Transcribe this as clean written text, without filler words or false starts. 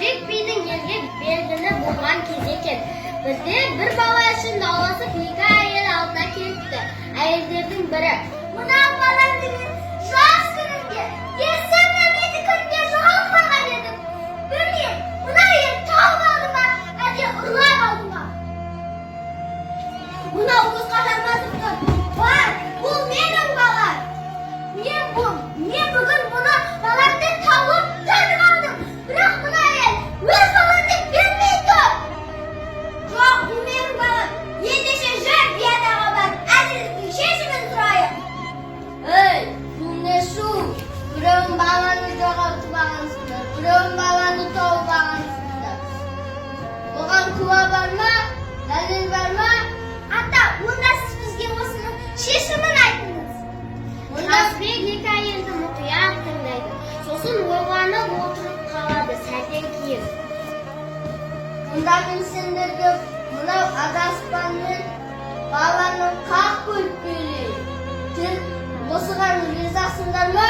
Özbek beyдің елге белгілі болған кез екен. Бізде бір бала үшін дауласып екі әйел алдына келіпті. Әйелдердің бірі: мына бала деген жас күнінде ертең мені күнде жоғалтпаған едім. Білмеймін, мына әйел тауып алды ма, әлде ұрлап алды ма? Мынау қыз қажармасып тұр. Бар, бұл менің балам. Мен бүгін бұны баламды тауып тартып алдым. Бірақ мына әйел өз баламды бермей тұр. Жоқ, бұл менің балам. Ендеше жүр биядаға барып, әзірліктің шешімін сұрайық. Ей, бұл не шу? Біреуін баланы жоғалтып алғансыңдар, біреуін баланы тауып алғансыңдар. Оған куә бар ма? Дәлел бар ма? Ата, онда сіз бізге осының шешімін айтыңыз. Қазбек екі әйелді мұқият тыңдайды. Сосын ойланып отырып қалады сәлден кейін. Мұнда мен сендерге мынау адаспанмен баланы қақ бөліп берейін. Сен осыған ризасыңдар ма?